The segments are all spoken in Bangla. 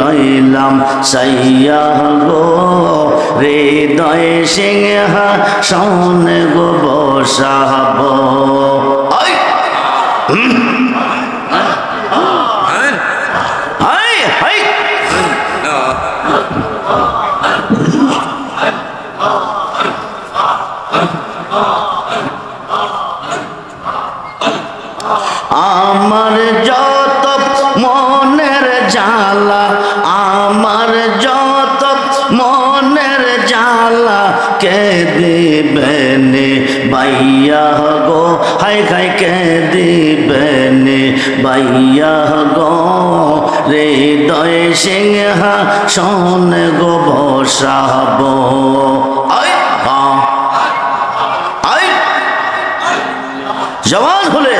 রইলাম সাইয়া গো হৃদয় সিংহা সনে গো বসাব আমার যত মনের জ্বালা আমার যত মনের জ্বালা কে দিবেন বাইয়া গো হাই হাই কে দিবেন বাইয়া গো হৃদয় সিংহা সন গো বসাব জওয়ান হলে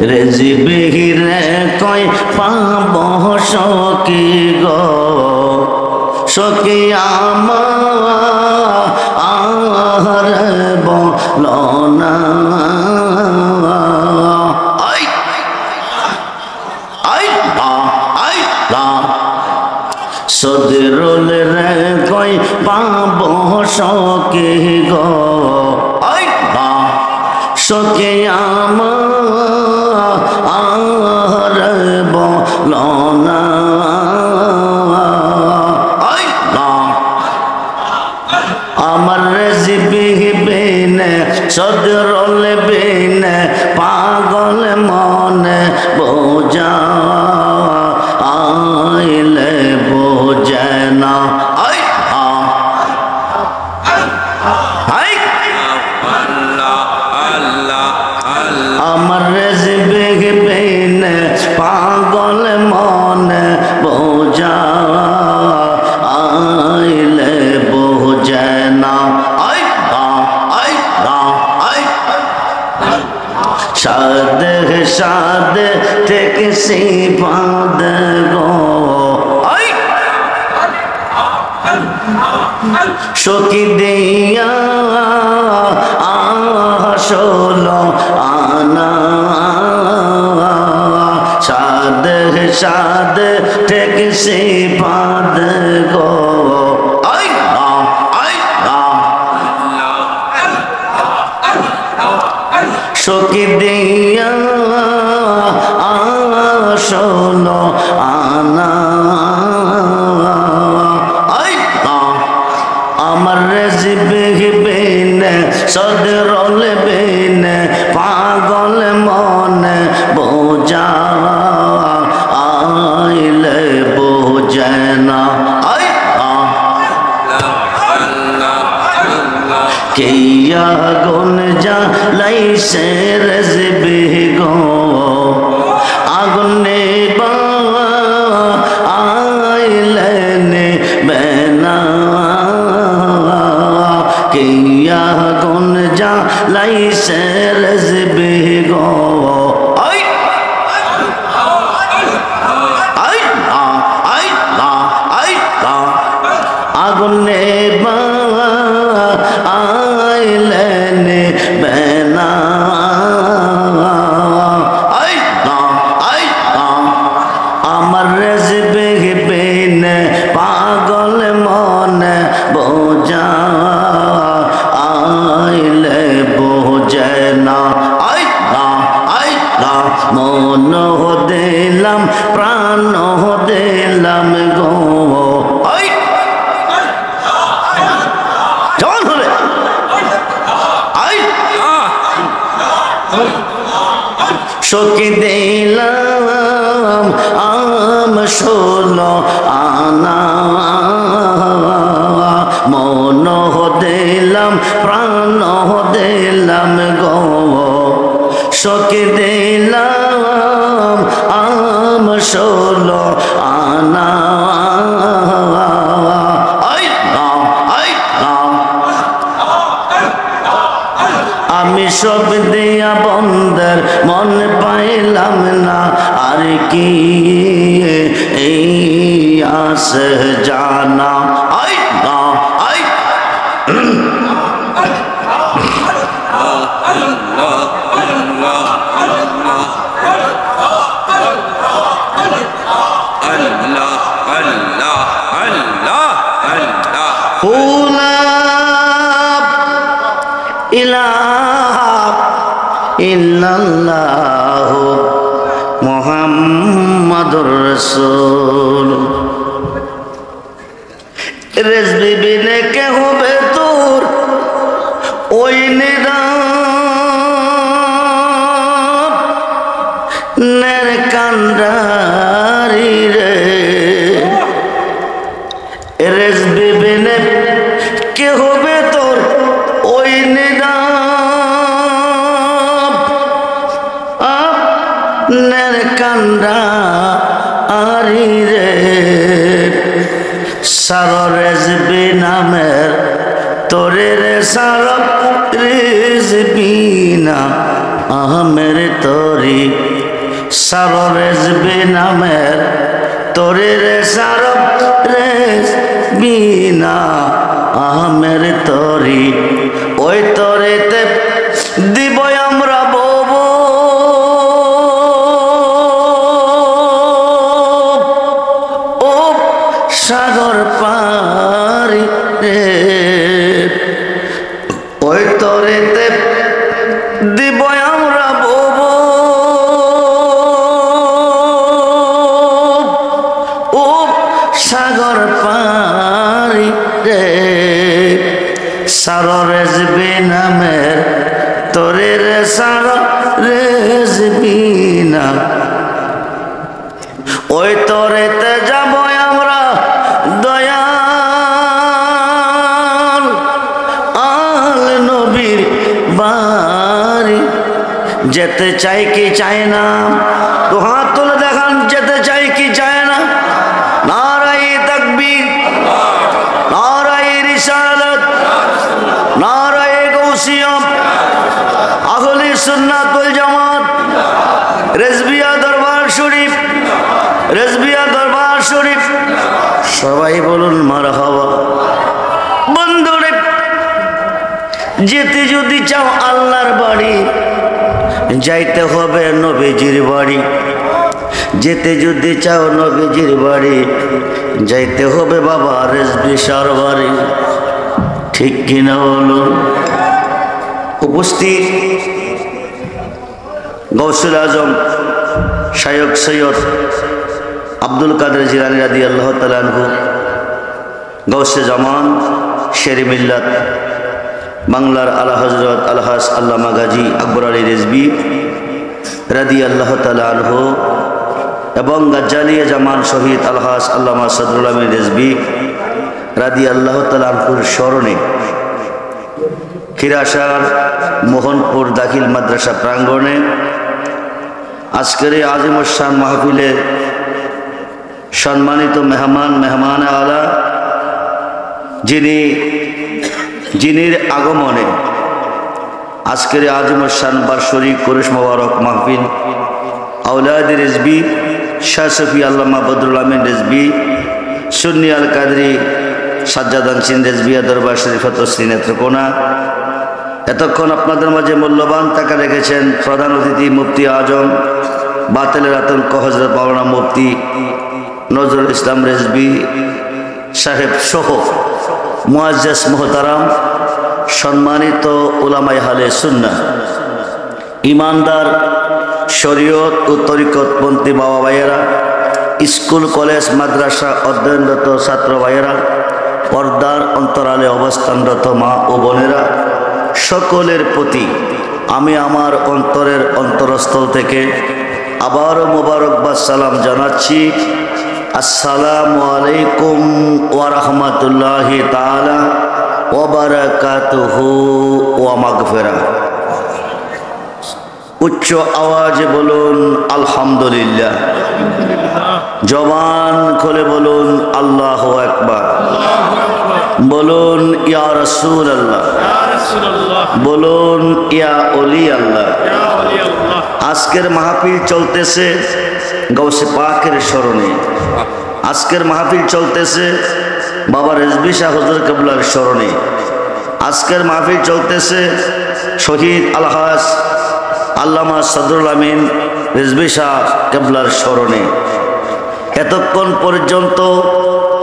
রেজি বিহিরে কই পাব সখী গো সখী আমার বলো না সদরুল রে কই পাব সখী গো সখী আমার বলো না আমার রেজিবি বিনে সদরুল বিনে পাগল মনে বোঝা আইলে বোঝে না আমার রেজিবি বিনে পাগল মনে বোঝা আইলে বোঝে না সাদে সাদে থেকে সে বাঁধ গো সখী দিয়া আসলো আনা সাদে সাদে থেকে সে বাঁধ গো সখী দিয়া আসলো আনা আমার রেজিবি বিনে সদরুল বিনে পাগল মনে বোঝা আইলে বোঝে না কিয়া গুন জ্বালাইছে রেজিবি গো আগুনে আইলে বেনা কিয়া গুন জ্বালাইছে রেজিবি গো আগুনে আইলেন বেনা আমার রেজিবি বিনে পাগল মনে বোঝা আইলে বোঝে না মন দিলাম প্রাণ দিলাম গো সখী দিলাম ষোলো আনা মন দিলাম প্রাণ দিলাম গো সখী দিলাম ষোলো আনা আমি সব দিয়া বন্দর মন পাইলাম না আর কি এই আস জানা ইল্লাল্লাহু মুহাম্মাদুর রাসূল। রেজবি বিনে কে হবে তোর ওই নিরাপ নের কান্ডারি রে। রেজবি বিনে কে হবে তোর ওই নিরাপ নের কান্ডারি রে। সার রেজবি নামের তোরে রে সার রেজবি না আহমের তোরি। সার রেজবি নামের তোরে রে সার রেজবি না আহমের তোরি। ওই তোরেতে দিব আমরা ববো সাগর পারি রে। ওই তরেতে দিব আমরা বব ও সাগর পারি রে। সার রেজবি নামের তোরে রে সার রেজবি না। ওই তরেতে যাব আমরা দয়াল আল নবীর বাড়ি। যেতে চাই কি চাই না তো হাত তুলে দেখান, যেতে চাই কি চায় না। নারায়ে তাকবীর, নারায়ে রিসালাত, নারায়ে গাউসিয়া, আহলে সুন্নাত ওয়াল জামাত, রেজবিয়া দরবার শরীফ, রেজবিয়া দরবার শরীফ। সবাই বলুন মারহাবা। বন্ধুরে যেতে যদি চাও আল্লাহর বাড়ি যাইতে হবে নবীজির বাড়ি। যেতে যদি চাও নবীজির বাড়ি যাইতে হবে বাবা রেজবি শাহর বাড়ি। ঠিক কিনা বলুন? উপস্থিত গৌসুল আজম শায়খ সৈয়দ আব্দুল কাদের জিলানী রাদিয়াল্লাহু তাআলা আনহু, গৌসে জামান, শের মিল্লাত, বাংলার আলা হযরত আলহাজ আল্লামা গাজী আকবর আলী রেজবি রাদিয়াল্লাহু তাআলা আনহু এবং গাজ্জালিয়া জামান শহীদ আলহাজ আল্লামা সদরুল আমিন রেজবি রাদিয়াল্লাহু তাআলা আনহুর স্মরণে খিরাসার মোহনপুর দাখিল মাদ্রাসা প্রাঙ্গণে আজকের এই আজিমুস শান মাহফিলের সম্মানিত মেহমান আলা যিনির আগমনে আজকের আজিমুস শান বার্ষিক কুরুশ মোবারক মাহফিল আওলাদ রেজবি শাহ শফি আল্লামা বদরুল আমিন রেজবি সুন্নি আল কাদরি সাজ্জাদ আনসিন রেজবিয়া দরবার শরীফত নেত্রকোনা। এতক্ষণ আপনাদের মাঝে মূল্যবান টাকা রেখেছেন প্রধান অতিথি মুফতি আজম বাতেলের আতঙ্ক হযরত মাওলানা মুফতি নজরুল ইসলাম রেজবি সাহেব সহ মুআজ্জাজ মুহতারাম সম্মানিত উলামায়ে আহলে সুন্নাহ, ইমানদার শরীয়ত ও তরিকতপন্থী বাবা ভাইয়েরা, স্কুল কলেজ মাদ্রাসা অধ্যয়নরত ছাত্র ভাইয়েরা, পর্দার অন্তরালে অবস্থানরত মা ও বোনেরা, সকলের প্রতি আমি আমার অন্তরের অন্তরস্থল থেকে আবারও মোবারকবাদ সালাম জানাচ্ছি। আসসালামু আলাইকুম ওয়া রাহমাতুল্লাহি তাআলা ওয়া বারাকাতুহু ওয়া মাগফিরাহ। উচ্চ আওয়াজে বলুন আলহামদুলিল্লাহ। জবান খুলে বলুন আল্লাহু আকবার। বলুন ইয়া রাসূলুল্লাহ, বলুন ইয়া ওলি আল্লাহ। আজকের মাহফিল চলতেছে গৌসে পাকের স্মরণে, আজকের মাহফিল চলতেছে বাবা রেজবি শাহ হুজুর কিবলার স্মরণে। আজকের মাহফিল চলতেছে শহীদ আলহাজ আল্লামা সদরুল আমিন রিজভী শাহ কেবলার স্মরণে। এতক্ষণ পর্যন্ত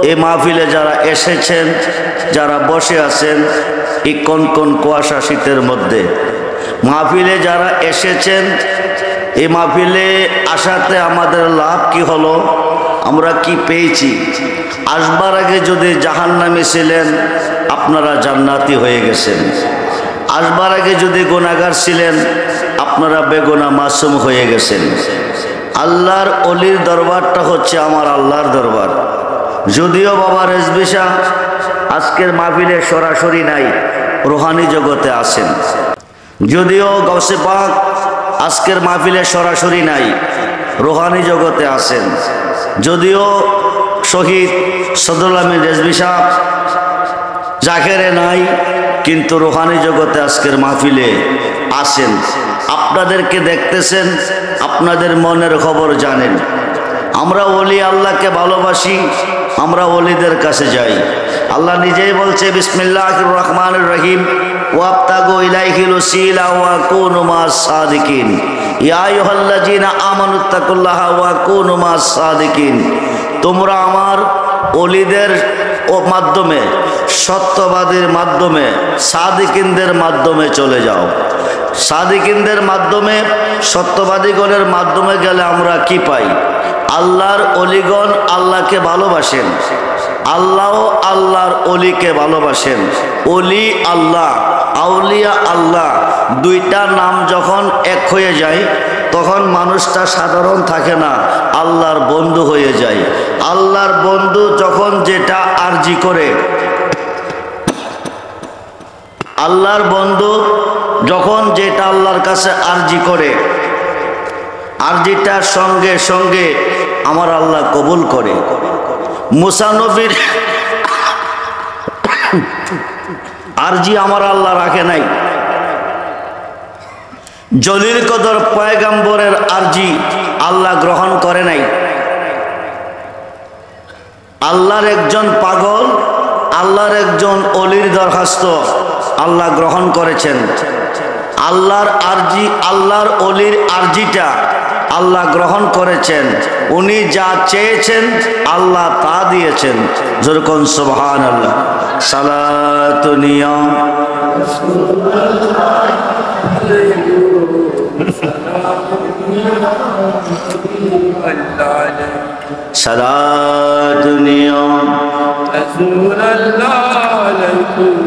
এই মাহফিলে যারা এসেছেন, যারা বসে আছেন এই কনকন কুয়াশা শীতের মধ্যে, মাহফিলে যারা এসেছেন, এই মাহফিলে আসাতে আমাদের লাভ কি হলো, আমরা কি পেয়েছি? আসবার আগে যদি জাহান্নামী ছিলেন আপনারা জান্নাতি হয়ে গেছেন। আসবার আগে যদি গুনাহগার ছিলেন আপনারা বেগুনাহ মাসুম হয়ে গেছেন। আল্লাহর অলির দরবারটা হচ্ছে আমার আল্লাহর দরবার। যদিও বাবা রিজভী শাহ আজকের মাহফিলে সরাসরি নাই, রুহানি জগতে আছেন। যদিও গাউসে পাক আজকের মাহফিলে সরাসরি নাই, রুহানি জগতে আছেন। যদিও শহীদ সদরুল আমিন রিজভী শাহ জাকেরে নাই, কিন্তু রুহানি জগতে আজকের মাহফিলে আছেন। আপনাদেরকে দেখতেছেন, আপনাদের মনের খবর জানেন। আমরা ওলি আল্লাহকে ভালোবাসি, আমরা ওলিদের কাছে যাই। আল্লাহ নিজেই বলছে বিসমিল্লাহির রহমানির রহিম ওয়াবতাগু ইলাইহিল ওসিলা ওয়া কুনু মাস সাদিকিন ইয়া আইয়ুহাল্লাযিনা আমানুত্তাকুল্লাহা ওয়া কুনু মাস সাদিকিন। তোমরা আমার ওলিদের মাধ্যমে, সত্যবাদীর মাধ্যমে, সাদিকিনদের মাধ্যমে চলে যাও। সাদিকিনদের মাধ্যমে, সত্যবাদীগণের মাধ্যমে গেলে আমরা কি পাই? আল্লাহর অলিগণ আল্লাহকে ভালোবাসেন, আল্লাহ আল্লাহর অলিকে ভালোবাসেন। অলি আল্লাহ, আউলিয়া আল্লাহ, দুইটা নাম যখন এক হয়ে যায় তখন মানুষটা সাধারণ থাকে না, আল্লাহর বন্ধু হয়ে যায়। আল্লাহর বন্ধু যখন যেটা আরজি করে, আল্লাহর বন্ধু যখন যেটা আল্লাহর কাছে আরজি করে, আরজিটার সঙ্গে সঙ্গে আমার আল্লাহ কবুল করে। মুসা নবীর আরজি আমার আল্লাহ রাখে নাই, জলিল কদর পয়গম্বরের আরজি আল্লাহ গ্রহণ করে নাই। আল্লাহর একজন পাগল, আল্লাহর একজন অলির দরখাস্ত আল্লাহ গ্রহণ করেছেন। আল্লাহর আরজি, আল্লাহর অলির আরজিটা আল্লাহ গ্রহণ করেছেন। উনি যা চেয়েছেন আল্লাহ তা দিয়েছেন। যেরকম সুবহানাল্লাহ। সালাতু নিয়ম সালাতু নিয়ম রাসূলুল্লাহ আলাইকুম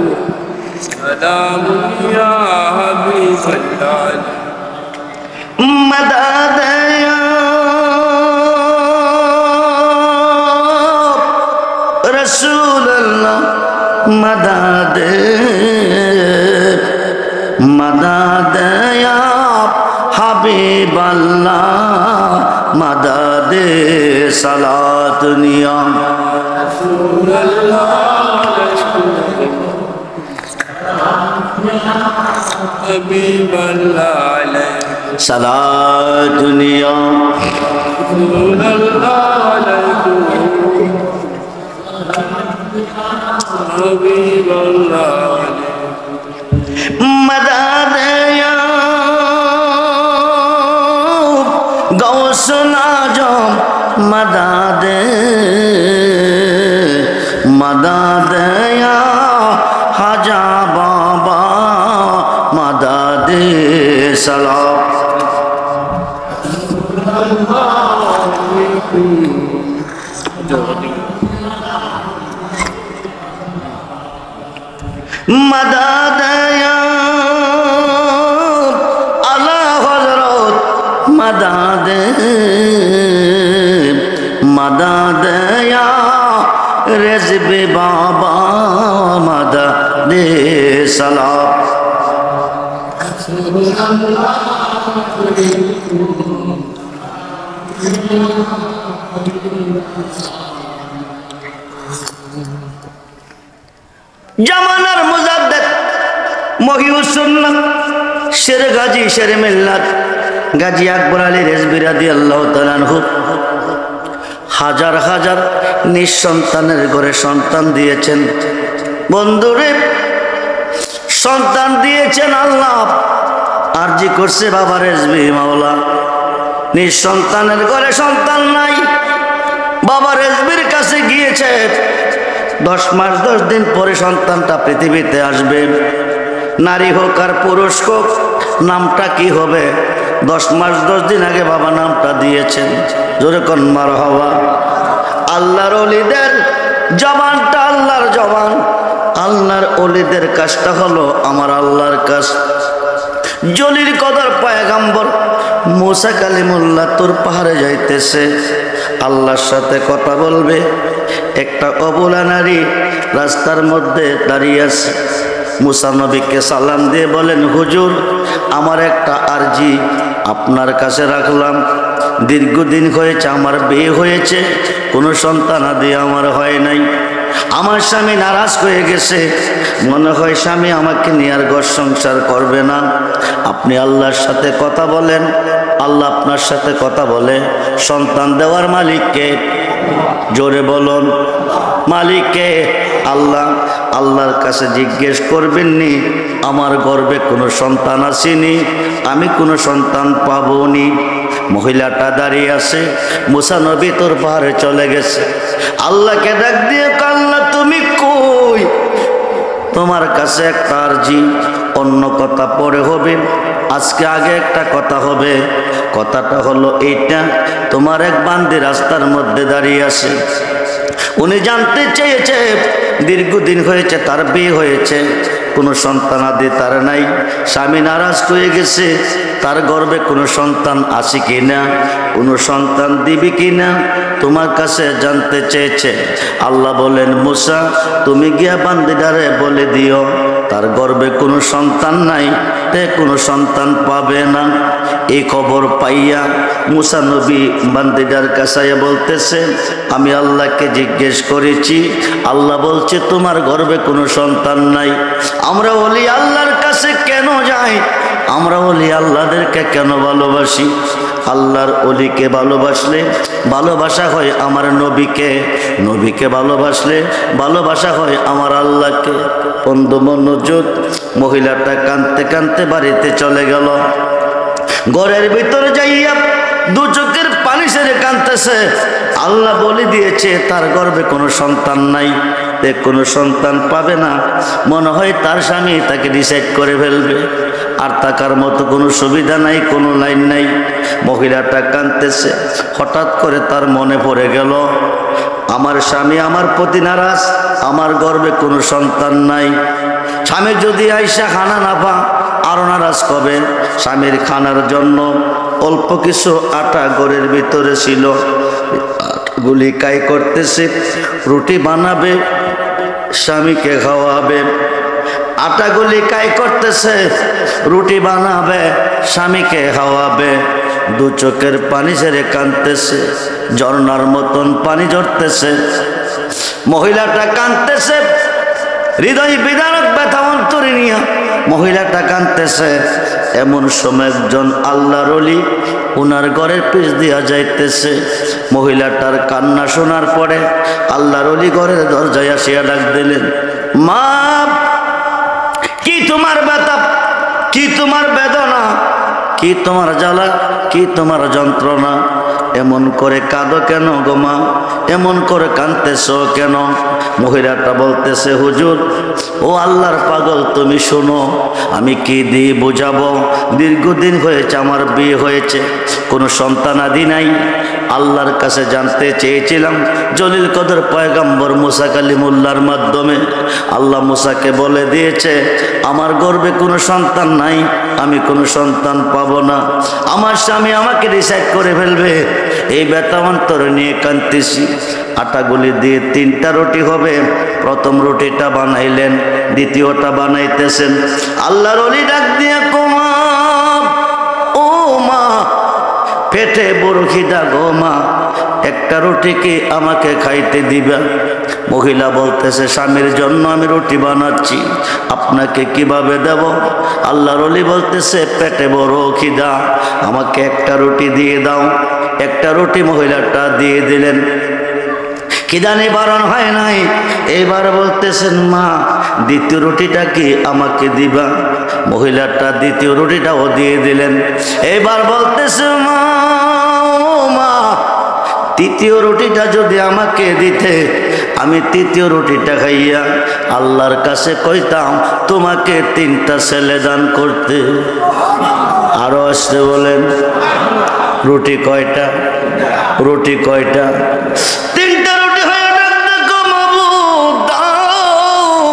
সালাম ইয়া হাবিবাল্লাহ মদদ ইয়া রাসূলুল্লাহ মদদ মদদ ইয়া হাবিবাল্লাহ মদদ সালাত নিয়ম রাসূলুল্লাহ হাবিবাল্লাহ আলাইহি সালাত নিয়ম রাসূলুল্লাহ আলাইহি হাবিবাল্লাহ মদদ ইয়া গৌসুল আজম মদদ মদদ ইয়া হাজা বাবা মদদ সালাম মদদ ইয়া আলা হযরত মদদ মদদ ইয়া রিজভী বাবা মদদ সালাম জামানার মুজাদ্দিদ মহিউস সুন্নাত শেরে গাজী শেরে মিল্লাত গাজী আকবর আলী রিজভী রাদিয়াল্লাহু তাআলা আনহু হাজার হাজার নিঃসন্তানের ঘরে সন্তান দিয়েছেন। বন্ধুরে, সন্তান দিয়েছেন আল্লাহ, আরজি করছে বাবা রেজবি মাওলা, নিঃসন্তানের ঘরে সন্তান নাই, বাবা রেজবির কাছে গিয়েছে। 10 মাস 10 দিন পরে সন্তানটা পৃথিবীতে আসবে, নারী হোক আর পুরুষ হোক, নামটা কি হবে? 10 মাস 10 দিন আগে বাবা নামটা দিয়েছেন। জোরে কোন মারহাবা। আল্লাহর ওলিদের জবানটা আল্লাহর জবান, আল্লাহর ওলিদের কাজটা হলো আমার আল্লাহর কাজ। জলিল কদর পয়গম্বর মুসা কালিমুল্লাহ তুর পাহাড়ে যাইতেছে, আল্লাহর সাথে কথা বলবে। একটা অবলা নারী রাস্তার মধ্যে দাঁড়িয়ে আছে। মুসা নবীকে সালাম দিয়ে বলেন, হুজুর আমার একটা আরজি আপনার কাছে রাখলাম। দীর্ঘদিন হয়েছে আমার বিয়ে হয়েছে, কোনো সন্তানাদি আমার হয় নাই। আমার স্বামী নারাজ হয়ে গেছে, মনে হয় স্বামী আমাকে নিয়ে আর ঘর সংসার করবে না। আপনি আল্লাহর সাথে কথা বলেন, আল্লাহ আপনার সাথে কথা বলে। সন্তান দেওয়ার মালিককে? জোরে বলুন, মালিককে? আল্লাহ। আল্লাহর কাছে জিজ্ঞেস করবেননি আমার গর্ভে কোনো সন্তান আসেনি, আমি কোনো সন্তান পাবনি। মহিলাটা দাঁড়িয়ে আছে, মুসা নবী তোর পাহাড়ে চলে গেছে। আল্লাহকে ডাক দিয়ে, আল্লাহ তুমি কই? তোমার কাছে একটা আরজি, অন্য কথা পরে হবে, আজকে আগে একটা কথা হবে। কথাটা হলো এইটা, তোমার এক বান্দি রাস্তার মধ্যে দাঁড়িয়ে আছে। উনি জানতে চেয়েছে দীর্ঘদিন হয়েছে তার বিয়ে হয়েছে, কোনো সন্তানাদি তার নাই, স্বামী নারাজ হয়ে গেছে, তার গর্ভে কোনো সন্তান আছে কিনা, কোনো সন্তান দিবি কিনা, তোমার কাছে জানতে চেয়েছে। আল্লাহ বলেন, মুসা তুমি গিয়া বান্দিটারে বলে দিও তার গর্ভে কোনো সন্তান নাই, তে কোনো সন্তান পাবে না। এই খবর পাইয়া মুসা নবী বান্দিটার কাছে বলতেছে, আমি আল্লাহকে জিজ্ঞেস করেছি, আল্লাহ বলছে তোমার গর্ভে কোনো সন্তান নাই। আমরা ওলি আল্লাহর কাছে কেন যাই? আমরা ওলি আল্লাহদেরকে কেন ভালোবাসি? আল্লাহর ওলিকে ভালোবাসলে ভালোবাসা হয় আমার নবীকে, নবীকে ভালোবাসলে ভালোবাসা হয় আমার আল্লাহকে। বন্ধু মনোযোগ, মহিলাটা কাঁদতে কাঁদতে বাড়িতে চলে গেল। ঘরের ভিতরে যাইয়া দু চোখের পানি ছেড়ে কাঁদতেছে। আল্লাহ বলে দিয়েছে তার গর্ভে কোনো সন্তান নাই, কোনো সন্তান পাবে না। মনে হয় তার স্বামী তাকে ডিসাইড করে ফেলবে, আর থাকার মতো কোনো সুবিধা নাই, কোনো লাইন নাই। মহিলাটা কাঁদতেছে। হঠাৎ করে তার মনে পড়ে গেল, আমার স্বামী আমার প্রতি নারাজ, আমার গর্ভে কোনো সন্তান নাই। স্বামী যদি আইসা খানা না পা আরো নারাজ করবে। স্বামীর খানার জন্য অল্প কিছু আটা ঘরের ভিতরে ছিল, গুলি কাই করতেছে, রুটি বানাবে, স্বামীকে খাওয়াবে। আটা গুলি কাই করতেছে, রুটি বানাবে, স্বামীকে খাওয়াবে। দু চোখের পানি ছেড়ে কাঁদতেছে, ঝর্ণার মতন পানি ঝরতেছে। মহিলাটা কাঁদতেছে, হৃদয় বিদারক ব্যথা অন্তরে নিয়া মহিলাটা কাঁদতেছে। এমন সময় একজন আল্লাহর ওলি ওনার ঘরের পিছ দিয়া যাইতেছে। মহিলাটার কান্না শোনার পরে আল্লাহর ওলি ঘরের দরজায় আসিয়া ডাক দিলেন, মা কি তোমার ব্যথা, কি তোমার বেদনা, কি তোমার জ্বালা, কি তোমার যন্ত্রণা? এমন করে কাঁদো কেন গো মা? এমন করে কাঁদতেছ কেন? মহিলাটা বলতেছে, হুজুর ও আল্লাহর পাগল তুমি শোনো, আমি কি দিয়ে বোঝাবো? দীর্ঘদিন হয়েছে আমার বিয়ে হয়েছে, কোনো সন্তানাদি নাই। আল্লাহর কাছে জানতে চেয়েছিলাম জলিল কদর পয়গম্বর মুসা কালিমুল্লাহর মাধ্যমে। আল্লাহ মুসাকে বলে দিয়েছে আমার গর্ভে কোনো সন্তান নাই, আমি কোনো সন্তান পাবো না, আমার স্বামী আমাকে ডিসাইড করে ফেলবে। এই ব্যথা অন্তরে নিয়ে কাঁদতেছি। আটাগুলি দিয়ে 3টা রুটি হবে। প্রথম রুটিটা বানাইলেন, দ্বিতীয়টা বানাইতেছেন। আল্লাহর ওলি ডাক দিয়ে, কোমা ও মা, পেটে বড় খিদা গো মা, একটা রুটি কি আমাকে খাইতে দিবা? মহিলা বলতেছে, স্বামীর জন্য আমি রুটি বানাচ্ছি, আপনাকে কিভাবে দেব? আল্লাহর ওলি বলতেছে, পেটে বড় খিদা, আমাকে একটা রুটি দিয়ে দাও। একটা রুটি মহিলাটা দিয়ে দিলেন। খিদা নিবারণ হয় নাই। এইবার বলতেছেন, মা দ্বিতীয় রুটিটা কি আমাকে দিবা? মহিলাটা দ্বিতীয় রুটিটাও দিয়ে দিলেন। এইবার বলতেছে, মা তৃতীয় রুটিটা যদি আমাকে দিতে, আমি তৃতীয় রুটিটা খাইয়া আল্লাহর কাছে কইতাম তোমাকে 3টা ছেলে দান করতে। আরো আসতে বলেন, রুটি কয়টা? রুটি কয়টা? 3টা রুটি হয়ে ডাকতে মাবুদ দাও।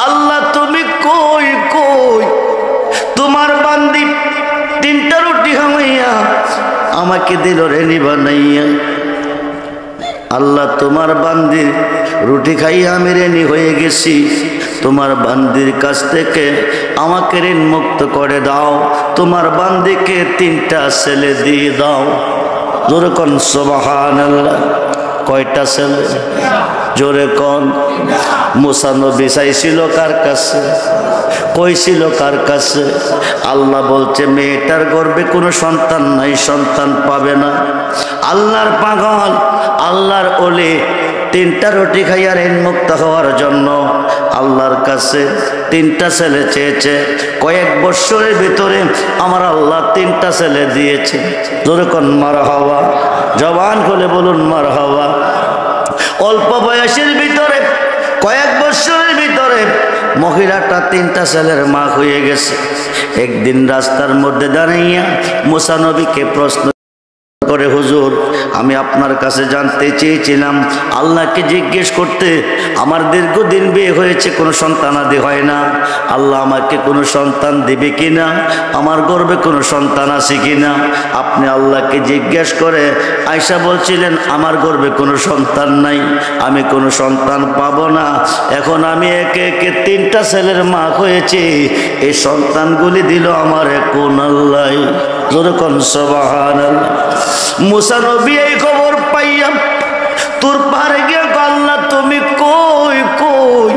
আল্লাহ তুমি কই কই? তোমার বান্দি 3টা রুটি খাওয়াইয়া আমাকে দিল রেনি বানাইয়া। আল্লাহ তোমার বান্দির রুটি খাইয়া আমি রেনি হয়ে গেছি, তোমার বান্দির কাছ থেকে আমাকে ঋণ মুক্ত করে দাও, তোমার বান্দিকে 3টা ছেলে দিয়ে দাও। জোরে কোন সুবহানাল্লাহ। কয়টা ছেলে? জোরে কোন। মুসা নবী চাইছিল কার কাছে? কইছিল কার কাছে? আল্লাহ বলছে মেয়েটার গর্ভে কোনো সন্তান নাই, সন্তান পাবে না। আল্লাহর পাগল, আল্লাহর ওলি 3টা রুটি খাইয়া ঋণ মুক্ত হওয়ার জন্য আল্লাহর কাছে 3টা ছেলে চেয়েছে। কয়েক বছরের ভিতরে আমার আল্লাহ 3টা ছেলে দিয়েছে। যেরকম মারহাবা, জবান খুলে বলুন মারহাবা। অল্প বয়সের ভিতরে, কয়েক বছরের ভিতরে মহিলাটা 3টা ছেলের মা হয়ে গেছে। একদিন রাস্তার মধ্যে দাঁড়াইয়া মুসা নবীকে প্রশ্ন করে, হুজুর আমি আপনার কাছে জানতে চেয়েছিলাম, আল্লাহকে জিজ্ঞেস করতে, আমার দীর্ঘদিন বিয়ে হয়েছে, কোনো সন্তানাদি হয় না, আল্লাহ আমাকে কোনো সন্তান দিবে কিনা, আমার গর্ভে কোনো সন্তান আছে কিনা। আপনি আল্লাহকে জিজ্ঞেস করে আয়েশা বলছিলেন আমার গর্ভে কোনো সন্তান নাই, আমি কোনো সন্তান পাবো না। এখন আমি একে একে 3টা ছেলের মা হয়েছি, এই সন্তানগুলি দিল আমার কোন আল্লাহ। যেরকম সুবহানাল্লাহ। মুসা নবী এই খবর পাইয়া তোর পারে গিয়ে আল্লাহ তুমি কই কই?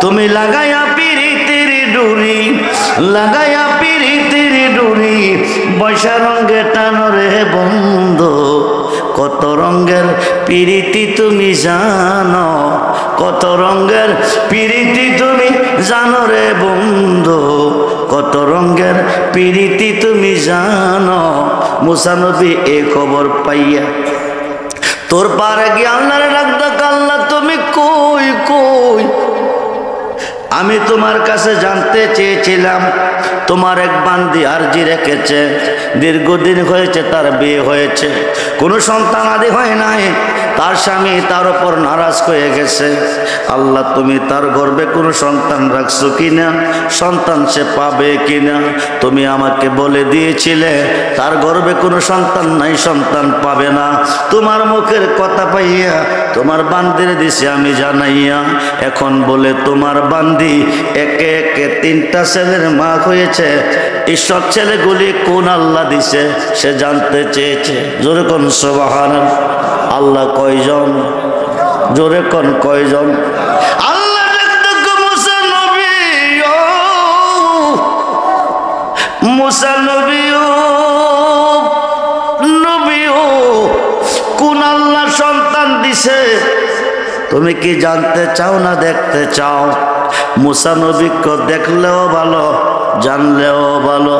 তুমি লাগাইয়া পিরিতির ডুরি, লাগাইয়া পিরিতির ডুরি, বৈশা রঙে টানরে বন্ধু, কত রঙের পিরিতি তুমি জানো, কত রঙের পিরিতি তুমি জানো রে বন্ধু, কত রঙের পিরিতি তুমি জানো। মুসা নবী এই খবর পাইয়া তোর পারে গিয়ে আল্লাহরে ডাক, আল্লাহ তুমি কই কই? আমি তোমার কাছে জানতে চেয়েছিলাম, তোমার এক বান্দি আরজি রেখেছে, দীর্ঘদিন হয়েছে তার বিয়ে হয়েছে, কোনো সন্তান আদি হয় নাই, তার স্বামী তার উপর নারাজ হয়ে গেছে। আল্লাহ তুমি তার গর্ভে কোনো সন্তান রাখছো কিনা, সন্তান সে পাবে কিনা? তুমি আমাকে বলে দিয়েছিলে তার গর্ভে কোনো সন্তান নাই, সন্তান পাবে না। তোমার মুখের কথা পাইয়া তোমার বান্দির দিছে আমি জানাইয়া, এখন বলে তোমার বান্দি একে একে 3টা ছেলের মা হয়েছে, ঈশ্বর ছেলেগুলি কোন আল্লাহ দিছে সে জানতে চেয়েছে। জোরে কোন সুবহানাল্লাহ। আল্লাহ কয়জন? জোরে কোন কয়জন? আল্লাহ মুসা নবী, মুসা নবী, নবী কোন আল্লাহ সন্তান দিছে তুমি কি জানতে চাও না দেখতে চাও? মুসা নবীকে দেখলেও ভালো, জানলেও ভালো।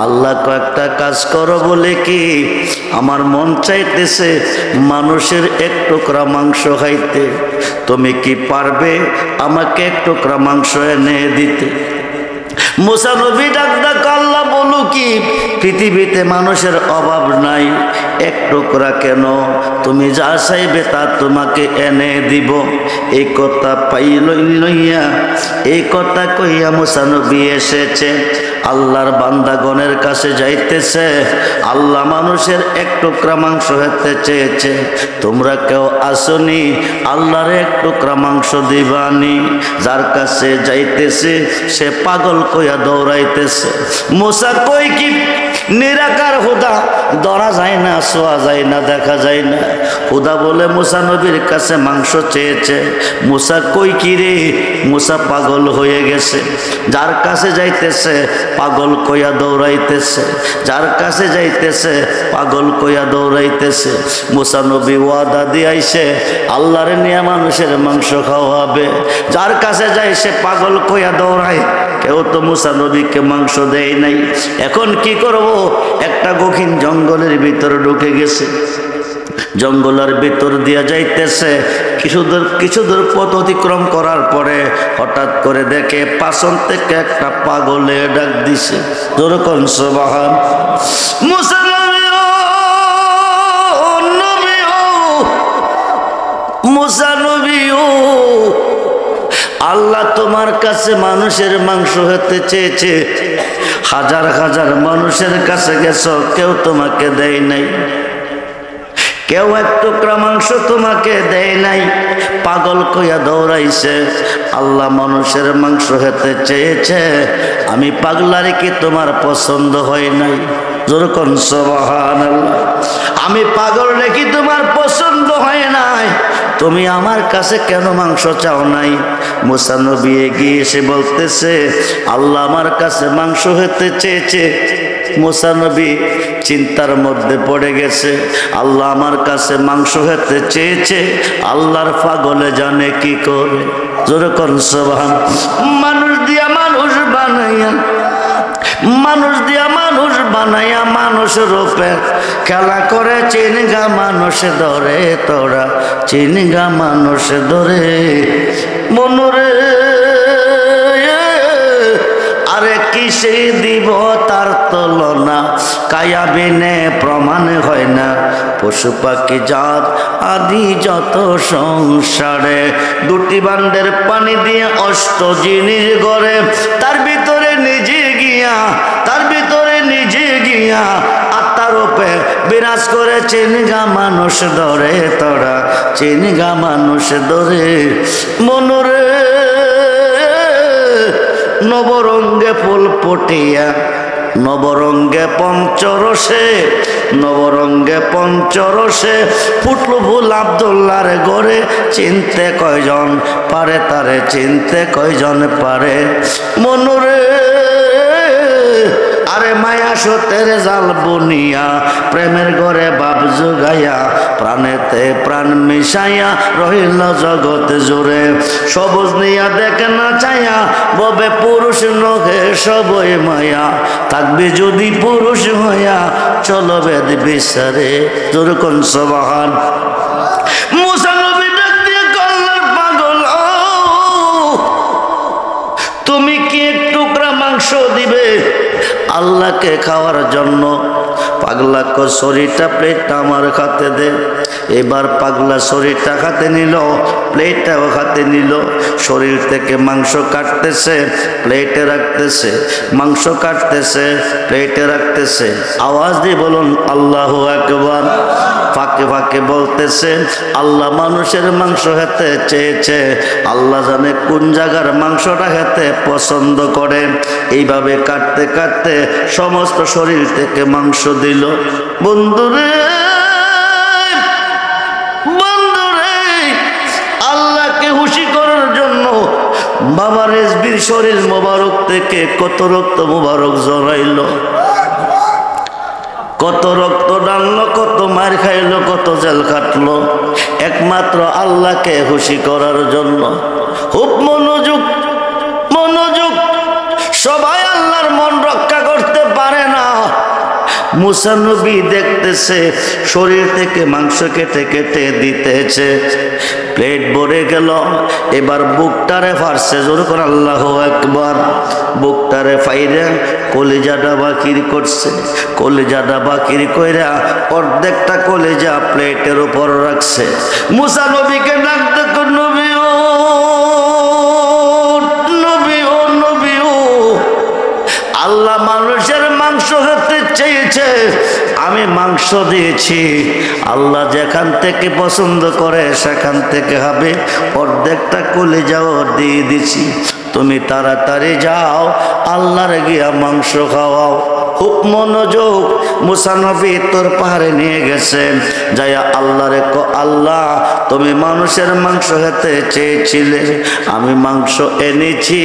আল্লাহ কয়েকটা কাজ করো বলে কি আমার মন চাইতেছে মানুষের 1 টুকরা মাংস খাইতে, তুমি কি পারবে আমাকে 1 টুকরা মাংস এনে দিতে? মুসা নবী ডাক আল্লাহ বলো কি পৃথিবীতে মানুষের অভাব নাই, 1 টুকরা কেন, তুমি যা চাইবে তা তোমাকে এনে দিব। এই কথা লইয়া এই কথা কইয়া মুসা নবী এসেছে, আল্লাহর বান্দাগণের কাছে যাইতেছে। আল্লাহ মানুষের 1 টুকরা মাংস হতে চেয়েছে, তোমরা কেউ আসনি আল্লাহর 1 টুকরা মাংস দিবানি? যার কাছে যাইতেছে সে পাগল কইয়া দৌড়াইতেছে। মুসা কই কি নিরাকার খোদা, ধরা যায় না, ছোঁয়া যায় না, দেখা যায় না। খোদা বলে মুসা নবীর কাছে মাংস চেয়েছে। মুসা কই কি রে? মুসা পাগল হয়ে গেছে। যার কাছে যাইতেছে পাগল কইয়া দৌড়াইতেছে, যার কাছে যাইতেছে পাগল কইয়া দৌড়াইতেছে। মুসা নবী ওয়াদা দিয়াইছে আল্লাহর নিয়ে মানুষের মাংস খাওয়াবে। যার কাছে যায় সে পাগল কইয়া দৌড়ায়। কেউ তো মুসা নবীকে মাংস দেয় নাই। এখন কি করব? একটা গহীন জঙ্গলের ভিতরে ঢুকে গেছে। জঙ্গলের ভিতর দিয়া যাইতেছে। কিছু দূর পথ অতিক্রম করার পরে হঠাৎ করে দেখে পাছন থেকে একটা পাগলে ডাক দিছে। যেরকম সুবহান। মুসা নবী ও নবী ও মুসা নবী ও, আল্লাহ তোমার কাছে মানুষের মাংস হতে চেয়েছে। হাজার হাজার মানুষের কাছে গেছো, কেউ তোমাকে দেয় নাই। কেউ এক টুকরা মাংস তোমাকে দেয় নাই। পাগল কইয়া দৌড়াইছে। আল্লাহ মানুষের মাংস হতে চেয়েছে। আমি পাগলারে কি তোমার পছন্দ হয় নাই? যেরকম সুবহানাল্লাহ। আমি পাগল নাকি তোমার পছন্দ হয় নাই? তুমি আমার কাছে কেন মাংস চাও নাই? মুসা নবী এগিয়ে এসে বলতেছে আল্লাহ আমার কাছে মাংস হতে চেয়েছে। মুসা নবী চিন্তার মধ্যে পড়ে গেছে। আল্লাহ আমার কাছে মাংস হতে চেয়েছে, আল্লাহর পাগলে জানে কি করে। যেরকম সুবহান। মানুষ দিয়া মানুষ বানাইয়া, মানুষ দিয়া মানুষ বানাইয়া মানুষ রূপে খেলা করে চিনগা মানুষ ধরে। তোরা চিনগা মানুষ ধরে মনুরে। আরে কিসে দিব তার তুলনা, কায়া বিনে প্রমাণ হয় না। পশু পাখি জাত আদি যত সংসারে, দুটি বান্ডের পানি দিয়ে অষ্ট জিনিস গড়ে। তার ভিতরে নিজে গিয়া, তার ভিতরে নিজে গিয়া আত্মার রূপে বিরাজ করে চিনগা মানুষ ধরে। তোরা চিনগা মানুষ ধরে মনুরে। নবরঙ্গে ফুল ফুটিয়া, নবরঙ্গে পঞ্চরসে, নবরঙ্গে পঞ্চরসে ফুটলো ফুল আব্দুল্লাহর গড়ে। চিনতে কয়জন পারে তারে, চিনতে কয়জন পারে মনুরে। আরে মায়া সতের জাল বুনিয়া, প্রেমের ঘরে বাপ জুগাইয়া, প্রাণেতে প্রাণ মিশাইয়া রহিল জগৎ জুড়ে। সবুজ নিয়া দেখে না চাইয়া, ববে পুরুষ নহে সবই মায়া। থাকবে যদি পুরুষ হইয়া, চলো বেদ বিচারে। যেরকম সুবহান। মুসা নবী ডাক দিয়ে কল্লার পাগল, তুমি কি এক টুকরা মাংস দিবে আল্লাহকে খাওয়ার জন্য? পাগলা কো শরীরটা প্লেটটা আমার খাতে দে। এবার পাগলা শরীরটা খাতে নিল, প্লেটটাও খাতে নিল। শরীর থেকে মাংস কাটতেছে, প্লেটে রাখতেছে, মাংস কাটতেছে, প্লেটে রাখতেছে। আওয়াজ দিয়ে বলুন আল্লাহু আকবার। ফাঁকে ফাঁকে বলতেছে আল্লাহ মানুষের মাংস খেতে চেয়েছে, আল্লাহ জানে কোন জায়গার মাংসটা খেতে পছন্দ করে। এইভাবে কাটতে কাটতে সমস্ত শরীর থেকে মাংস দিল। বন্ধুরে, বন্ধুরে, আল্লাহকে খুশি করার জন্য বাবা রেজবির শরীর মোবারক থেকে কত রক্ত মোবারক জড়াইল, কত রক্ত ডাললো, কত মার খাইলো, কত জেল কাটলো, একমাত্র আল্লাহকে খুশি করার জন্য। খুব মনোযোগ, মনোযোগ। সবাই আল্লাহর মন রক্ষা করতে পারে না। মুসা নবী দেখতেছে শরীর থেকে মাংস কেটে কেটে দিতেছে, প্লেট ভরে গেল। এবার বুকটারে ফারছে, জোর করে আল্লাহু আকবার। বুকটারে ফাইরা কলিজাটা বাকির করছে, কলিজাটা বাকির কইরা অর্ধেকটা কলিজা প্লেটের উপর রাখছে। মুসা নবীকে ডাক দেখো, নবী ও নবী ও নবী ও, আল্লাহ মানুষের মাংস হতে চেয়েছে, আমি মাংস দিয়েছি। আল্লাহ যেখান থেকে পছন্দ করে সেখান থেকে হবে, অর্ধেকটা কলিজাও দিয়ে দিছি। তুমি তাড়াতাড়ি যাও, আল্লাহর গিয়া মাংস খাওয়াও। খুব মনোযোগ, মুসা নবী তোর পাহাড়ে নিয়ে গেছেন, যাইয়া আল্লাহরে কো, আল্লাহ তুমি মানুষের মাংস খেতে চেয়েছিলে, আমি মাংস এনেছি,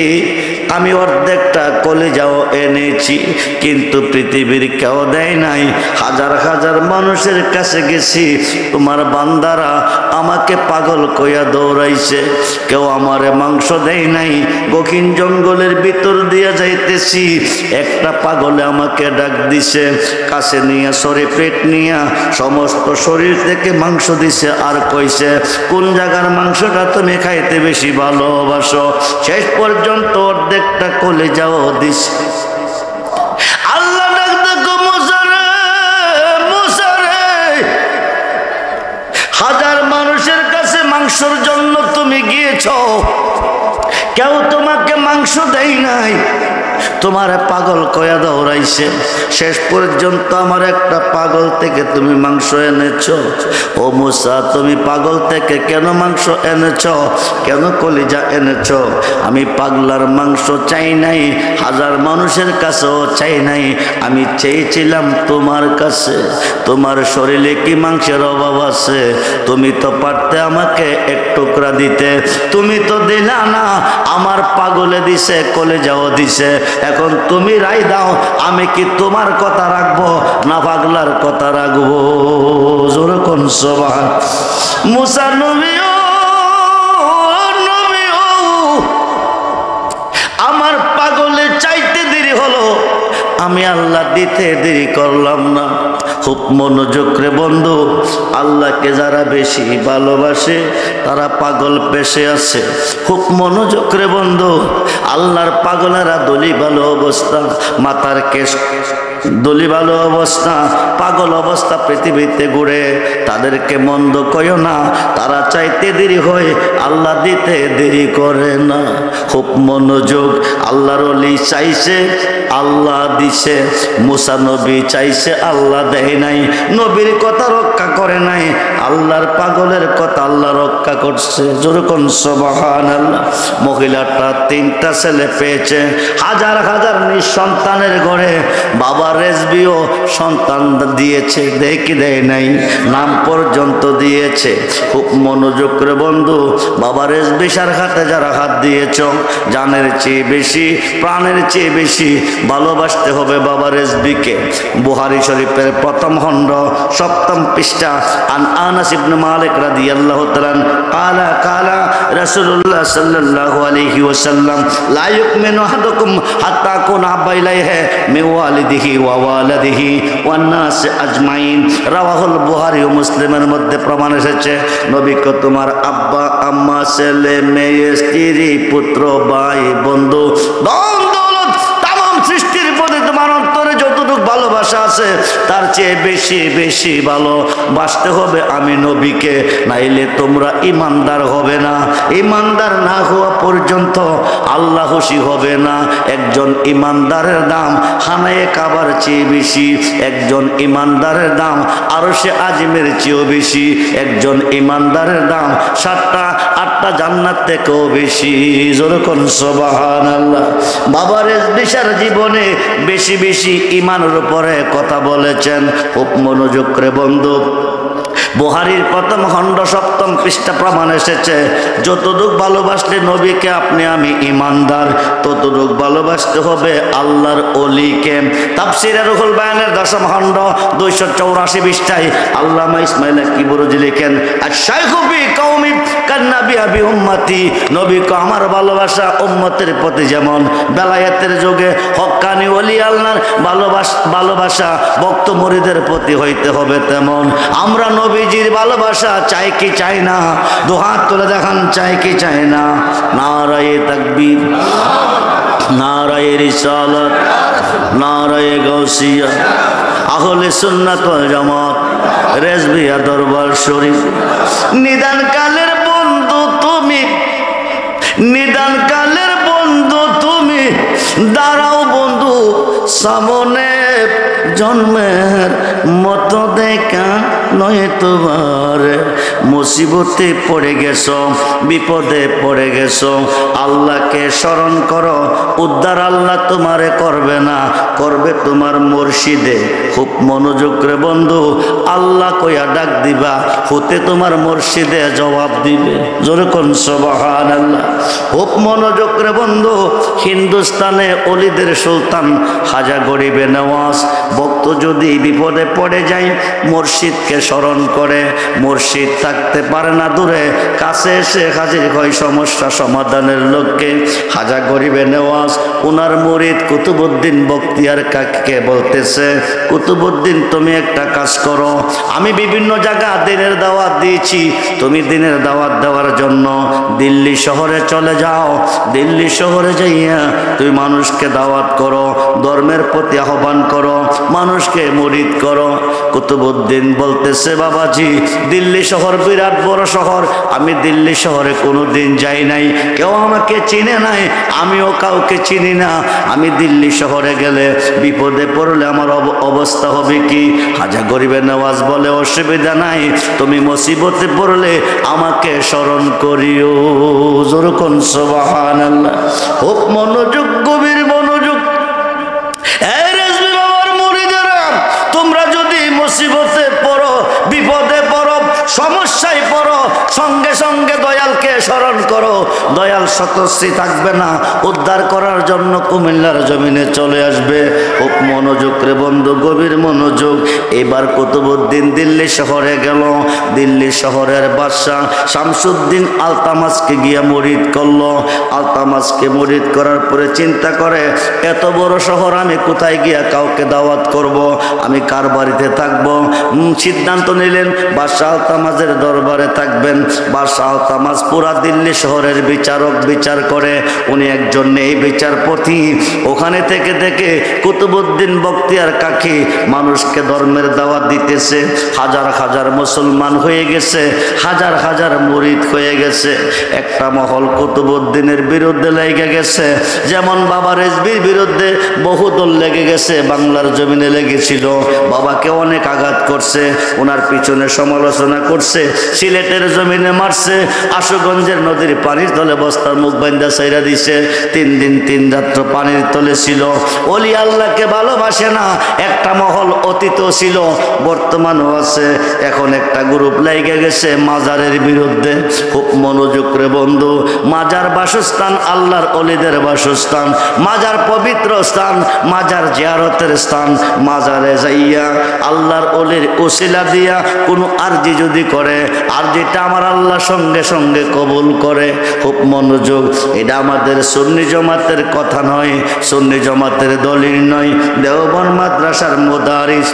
আমি অর্ধেকটা কলিজাও এনেছি, কিন্তু পৃথিবীর কেউ দেয় নাই। হাজার হাজার মানুষের কাছে গেছি, তোমার বান্দারা আমাকে পাগল কইয়া দৌড়াইছে, কেউ আমারে মাংস দেয় নাই। গহীন জঙ্গলের ভিতর দিয়া যাইতেছি, একটা পাগলে আমাকে ডাক দিছে, কাছে নিয়ে সরে পেট নিয়া সমস্ত শরীর থেকে মাংস দিছে, আর কইছে কোন জায়গার মাংসটা তুমি খাইতে বেশি ভালোবাসো। শেষ পর্যন্ত অর্ধেকটা কলিজাও দিছে। আল্লাহ ডাক দেখো, মুসা রে, মুসা রে, হাজার মানুষের কাছে মাংসের জন্য তুমি গিয়েছ, কেউ তোমাকে মাংস দেয় নাই, তোমার পাগল কয়া দৌড়াইছে, শেষ পর্যন্ত আমার একটা পাগল থেকে তুমি মাংস এনেছ। ও মুসা, তুমি পাগল থেকে কেন মাংস এনেছ, কেন কলিজা এনেছ? আমি পাগলার মাংস চাই নাই, হাজার মানুষের কাছেও চাই নাই, আমি চেয়েছিলাম তোমার কাছে। তোমার শরীরে কি মাংসের অভাব আছে? তুমি তো পারতে আমাকে এক টুকরা দিতে, তুমি তো দিলা না। আমার পাগলে দিছে, কলিজাও দিছে, এখন তুমি রায় দাও, আমি কি তোমার কথা রাখবো না পাগলার কথা রাখবো? জোরে কোন সুবহান। মুসা নবী, আমার পাগলে চাইতে দেরি হলো, আমি আল্লাহ দিতে দেরি করলাম না। খুব মনোযোগ রে বন্ধু, আল্লাহকে যারা বেশি ভালোবাসে তারা পাগল পেশে আছে। খুব মনোযোগ রে বন্ধু, আল্লাহর পাগলেরা দলি ভালো অবস্থা, মাথার কেশ দলি ভালো অবস্থা, পাগল অবস্থা পৃথিবীতে ঘুরে, তাদেরকে মন্দ কইও না, তারা চাইতে দেরি হয়, আল্লাহ দিতে দেরি করে না। খুব মনোযোগ, আল্লাহর ওলি চাইছে, আল্লাহ দিছে। মুসা নবী চাইছে, আল্লাহ দেয় নাই, নবীর কথা রক্ষা করে নাই, আল্লাহর পাগলের কথা আল্লাহ রক্ষা করছে। যেরকম সুবহানাল্লাহ। মহিলাটা 3টা ছেলে পেয়েছে, হাজার হাজার নিঃসন্তানের ঘরে বাবা রেজবিও সন্তান দিয়েছে, দেয় কি দেয় নাই, নাম পর্যন্ত দিয়েছে। খুব মনোযোগ করে বন্ধু, বাবা রেজবিশার হাতে যারা হাত দিয়েছ, জানের চেয়ে বেশি, প্রাণের চেয়ে বেশি ভালোবাসতে হবে বাবা রেজবিকে। বুখারী শরীফের প্রথম খণ্ড 7ম পৃষ্ঠা, আন আনাস ইবনে মালিক রাদিয়াল্লাহু তাআলা কালা কালা রাসূলুল্লাহ সাল্লাল্লাহু আলাইহি ওয়াসাল্লাম লা ইউমিনু আহাদুকুম হাত্তা কুনা বাইলাইহি মিন ওয়ালিদিহি ওয়া ওয়ালাদিহি ওয়ান নাস আজমাইন। রাওয়াহুল বুখারী ও মুসলিমের মধ্যে প্রমাণ এসেছে, নবীকে তোমার আব্বা আম্মা ছেলে মেয়ে স্ত্রী পুত্র ভাই বন্ধু সৃষ্টির প্রতি তোমার অন্তরে যতটুকু ভালোবাসা আছে তার চেয়ে বেশি বেশি ভালোবাসতে হবে আমি নবীকে, নাইলে তোমরা ইমানদার হবে না। ইমানদার না হওয়া পর্যন্ত আল্লাহ খুশি হবে না। একজন ইমানদারের দাম খানায়ে কাবার চেয়ে বেশি, একজন ইমানদারের দাম আরশে আজিমের চেয়েও বেশি, একজন ইমানদারের দাম 7টা 8টা জান্নাত থেকেও বেশি। যেরকম সুবহানাল্লাহ। বাবা রেজবিশার জীবনে বেশি বেশি ইমানের উপরে কথা বলেছেন। খুব মনোযোগ করে বন্ধু, বুখারীর প্রথম খণ্ড 7ম পৃষ্ঠা প্রমাণ এসেছে, যতটুক ভালোবাসলে নবীকে আপনি আমি ইমানদার, ততটুক ভালোবাসতে হবে আল্লাহর ওলিকে। তাফসীরে রুহুল বায়ানের 10ম খণ্ড 284 পৃষ্ঠায় আল্লামা ইসমাইল কিবরুজি লিখেন, আশ-শাইখু ফি কওমি কান্নাবি আবি উম্মতি, নবীকে আমার ভালোবাসা উম্মতের প্রতি যেমন বেলায়েতের যুগে হক্কানি ওলি আল্লাহর ভালোবাসা ভক্ত মুরিদের প্রতি হইতে হবে, তেমন আমরা নবীজির ভালোবাসা চাই কি চাই না? দুহাত তুলে দেখান, চাই কি চাই না? নারায়ে তাকবীর, নারায়ে রিসালাত, নারায়ে গাউসিয়া, আহলে সুন্নাত ওয়াল জামাত, রেজবিয়া দরবার শরীফ। নিদান কালের বন্ধু তুমি, নিদান কালের বন্ধু তুমি, দাঁড়াও বন্ধু সামনে, জন্মের মতো দেখা নয় তোমার। মুসিবতে পড়ে গেছো, বিপদে পড়ে গেছো, আল্লাহকে স্মরণ করো, উদ্ধার আল্লাহ তোমারে করবে না, করবে তোমার মুর্শিদে। খুব মনোযোগ রে বন্ধু, আল্লাহ কইয়া ডাক দিবা, হতে তোমার মুর্শিদে জবাব দিবে। জোরে কোন সুবহানাল্লাহ। খুব মনোযোগ রে বন্ধু, হিন্দুস্তানে অলিদের সুলতান খাজা গরিবে নওয়াজ ভক্ত যদি বিপদে পড়ে যায়, মুর্শিদকে স্মরণ করে, মুর্শিদ থাকতে পারে না দূরে, কাছে এসে হাজির হয় সমস্যা সমাধানের লক্ষ্যে। খাজা গরিবে নওয়াজ ওনার মুরিদ কুতুবউদ্দিন বখতিয়ার কাকীকে বলতেছে, কুতুবউদ্দিন তুমি একটা কাজ করো, আমি বিভিন্ন জায়গা দিনের দাওয়াত দিয়েছি, তুমি দিনের দাওয়াত দেওয়ার জন্য দিল্লি শহরে চলে যাও। দিল্লি শহরে যাইয়া তুমি মানুষকে দাওয়াত করো, ধর্মের প্রতি আহ্বান করো, মানুষকে মুরিদ করো। কুতুবউদ্দিন বলতেছে, বাবাজি দিল্লি শহর বিরাট বড় শহর, আমি দিল্লি শহরে কোনো দিন যাই নাই, কেউ আমাকে চিনে নাই, আমিও কাউকে চিনি না, আমি দিল্লি শহরে গেলে বিপদে পড়লে আমার অবস্থা হবে কি? খাজা গরিবে নওয়াজ বলে, অসুবিধা নাই, তুমি মুসিবতে পড়লে আমাকে স্মরণ করিও। জোরে কোন সুবহানাল্লাহ। খুব মনোযোগ, গভীর মনোযোগ। এই রেজবি বাবার মুরিদেরা, তোমরা যদি মুসিবতে পড়ো, বিপদে পড়ো, সমস্যায় পড়ো, সঙ্গে সঙ্গে দয়ালকে স্মরণ করো, দয়াল সতর্কী থাকবে না, উদ্ধার করার জন্য কুমিল্লার জমিনে চলে আসবে। খুব মনোযোগ রে বন্ধু, গভীর মনোযোগ। এবার কুতুবউদ্দিন দিল্লি শহরে গেল। দিল্লি শহরের বাদশা শামসুদ্দিন আলতামাসকে গিয়া মুরিদ করলো। আলতামাসকে মুরিদ করার পরে চিন্তা করে, এত বড় শহর আমি কোথায় গিয়া কাউকে দাওয়াত করব, আমি কার বাড়িতে থাকবো? সিদ্ধান্ত নিলেন বাদশা আলতামাসের দরবারে থাকবেন। বাদশা আলতামাস পুরা দিল্লি শহরের বিচারক বিচার করে, উনি একজন নেই বিচারপতি। ওখানে থেকে থেকে কুতুবউদ্দিন বখতিয়ার কাকী মানুষকে ধর্মের দাওয়াত দিতেছে, হাজার হাজার মুসলমান হয়ে গেছে, হাজার হাজার মুরিদ হয়ে গেছে। একটা মহল কুতুবউদ্দিনের বিরুদ্ধে লেগে গেছে, যেমন বাবা রেজবির বিরুদ্ধে বহু দল লেগে গেছে, বাংলার জমিনে লেগেছিল, বাবাকে অনেক আঘাত করছে, ওনার পিছনে সমালোচনা করছে, সিলেটের জমিনে মারছে, আশুগঞ্জের নদীর পানির তলে বস্তার মুখ বান্ধা ছাইরা দিছে, 3 দিন 3 রাত্র পানির তলে ছিল। ওলি আল্লাহকে ভালোবাসে না একটা মহল অতীত ছিল, বর্তমানও আছে। এখন একটা গ্রুপ লেগে গেছে মাজারের বিরুদ্ধে। খুব মনোযোগ রে বন্ধু, মাজার বাসস্থান আল্লাহর অলিদের বাসস্থান, মাজার পবিত্র স্থান, মাজার জিয়ারতের স্থান। মাজারে যাইয়া আল্লাহর অলির ওসিলা দিয়া কোনো আরজি যদি করে, আরজিটা আমার আল্লাহ সঙ্গে সঙ্গে কবুল করে। খুব মনোযোগ, এটা আমাদের সুন্নি জমাতের কথা নয়, সুন্নি জমাতের দলিল নয়। দেওবন্দ মাদ্রাসার মুদারিস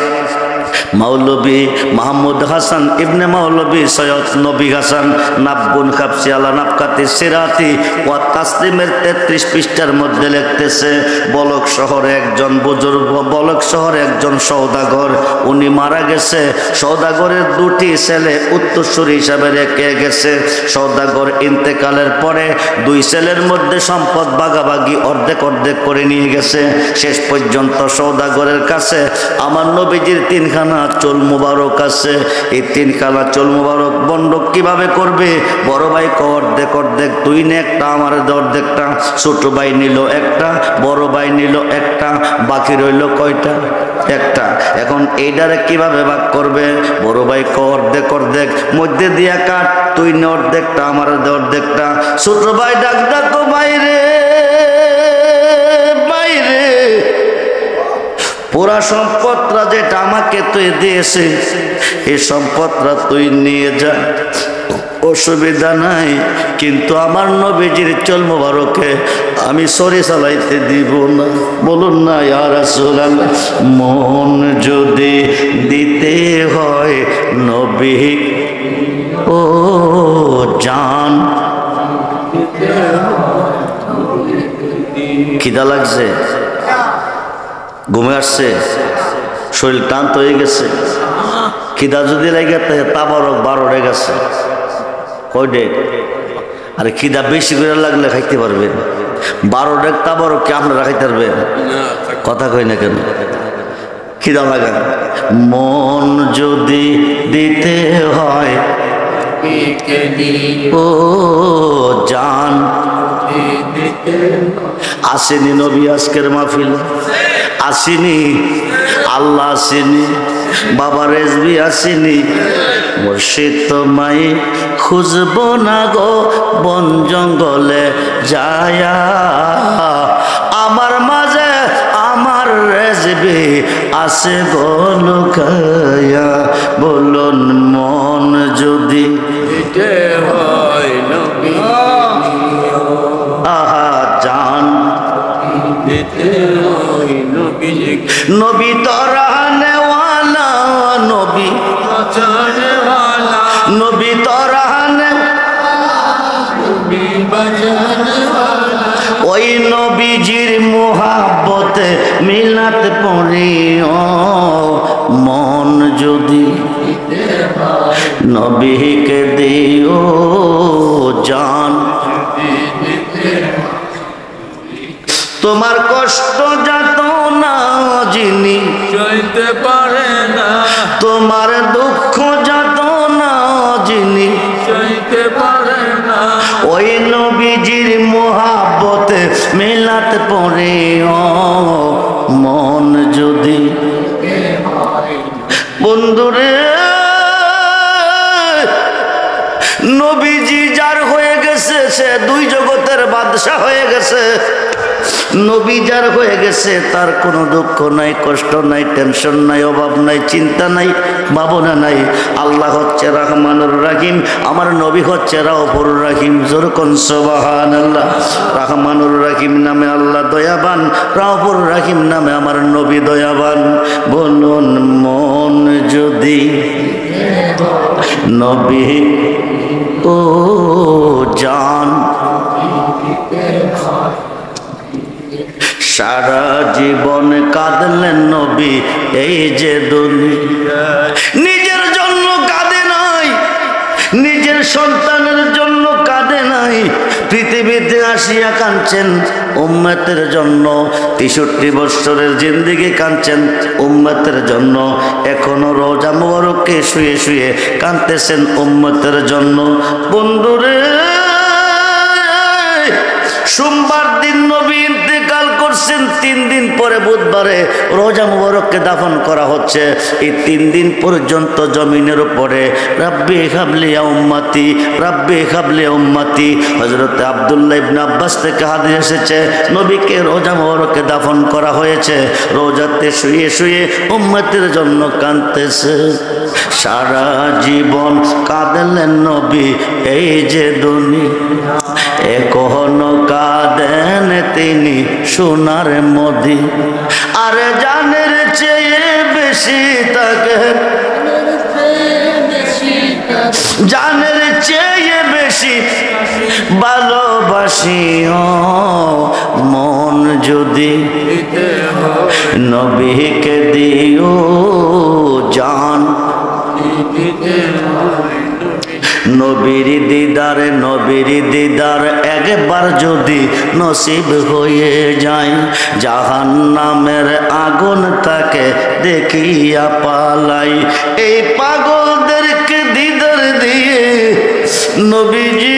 মৌলবী মাহমুদ হাসান ইবনে মৌলবী সৈয়দ নবী হাসান নাব্বুন খাবসি আলা নাবকাতি সিরাতি ওয়া তাসলিমের 33 পৃষ্ঠার মধ্যে লিখতেছে, বলক শহরে একজন বুজুর্গ, বলক শহরে একজন সওদাগর, উনি মারা গেছে। সওদাগরের 2টি ছেলে উত্তরসূরি হিসাবে রেখে গেছে। সওদাগর ইন্তেকালের পরে 2 ছেলের মধ্যে সম্পদ ভাগাভাগি অর্ধেক অর্ধেক করে নিয়ে গেছে। শেষ পর্যন্ত সওদাগরের কাছে আমার নবীজির 3খানা চুল মুবারক আছে। এই 3খানা চুল মুবারক বন্ধক কিভাবে করবে? বড় ভাই অর্ধেক অর্ধেক, তুই নে একটা, আমার অর্ধেকটা। ছোট ভাই নিল একটা, বড় ভাই নিল একটা, বাকি রইল কয়টা? একটা। এখন এইটারে কিভাবে ভাগ করবে? বড় ভাই অর্ধেক অর্ধেক, মধ্যে দিয়া কাট, তুই নে অর্ধেকটা, আমার অর্ধেকটা। ছোট ভাই ডাক ডাকো, বাইরে বাইরে, পুরা সম্পদটা যেটা আমাকে তুই দিয়েছে, এই সম্পদটা তুই নিয়ে যা, অসুবিধা নাই, কিন্তু আমার নবীজির চুল মুবারকে আমি সরি চালাইতে দিব না। বলুন না ইয়া রাসূলুল্লাহ। মন যদি দিতে হয় নবী ও জান, খিদা লাগছে, ঘুমে আসছে, শরীর ক্লান্ত হয়ে গেছে, খিদা যদি লাগে তাবারক 12 গেছে, কয় ডেক? আরে খিদা বেশি করে লাগলে খাইতে পারবেন, 12 ডেক তাবারক কি আপনারা খাইতে পারবেন? কথা কই না কেন? খিদা লাগা মন যদি দিতে হয় ও জান আসেনি নবী আজকের মাহফিল আসেনি আল্লাহ আসেনি বাবা রেজবি আসেনি মুর্শিদ তোমায় খুঁজব না গো বন জঙ্গলে যায়া আমার মাঝে আমার রেজবি আসে গো লুকায়া বলুন মন যদি দিতে হয় নবী আহা জান দিতে হয় নবী নবী তরানেওয়ালা নবী বাজানেওয়ালা নবী নবী বাজানেওয়ালা ওই নবীজির মোহাব্বতে মিলাত পড়িও মন যদি নবীকে দিও জান তোমার কষ্ট যাত না যিনি সইতে পারে না তোমার দুঃখ যাত না যিনি সইতে পারে না ওই নবীজির মোহাব্বতে মিলাত পড়ে মন যদি বন্ধুরে নবীজি যার হয়ে গেছে সে দুই জগতের বাদশা হয়ে গেছে নবী যার হয়ে গেছে তার কোনো দুঃখ নাই কষ্ট নাই টেনশন নাই অভাব নাই চিন্তা নাই ভাবনা নাই আল্লাহ হচ্ছে রহমানুর রাহিম আমার নবী হচ্ছে রাউফুর রাহিম যেরকম সুবহানাল্লাহ রহমানুর রাহিম নামে আল্লাহ দয়াবান রাউফুর রাহিম নামে আমার নবী দয়াবান বলুন মন যদি নবী ও জান সারা জীবন কাঁদলেন নবী এই যে দুনিয়া নিজের জন্য কাঁদে নাই নিজের সন্তানের জন্য কাঁদে নাই পৃথিবীতে আসিয়া কাঁদছেন উম্মতের জন্য ৬৩ বছরের জিন্দেগি কাঁদছেন উম্মতের জন্য এখনো রোজা মোবারকে শুয়ে শুয়ে কাঁদতেছেন উম্মতের জন্য বন্ধুরে সোমবার দিন নবী ইন্তেকাল করছেন 3 দিন পরে বুধবারে রোজা মুবারককে দাফন করা হচ্ছে এই 3 দিন পর্যন্ত জমিনের উপরে রাব্বি হাবলিয়া উম্মতি রাব্বি হাবলিয়া উম্মতি হযরত আব্দুল্লাহ ইবনে আব্বাস থেকে হাদিস এসেছে নবীকে রোজা মুবারককে দাফন করা হয়েছে রোজাতে শুয়ে শুয়ে উম্মতের জন্য কাঁদতেছে সারা জীবন কাঁদলেন নবী এই যে দুনিয়া এখনো কাঁদেন তিনি সোনার মদি আর জানের চেয়ে বেশি তাকে জানের চেয়ে বেশি ভালোবাসিও মন যদি নবীকে দিও জান নবীর দিদার একবার যদি নসিব হয়ে যায় জাহান্নামের আগুন তাকে দেখিয়া পালাই এই পাগলদেরকে দিদার দিয়ে নবীজি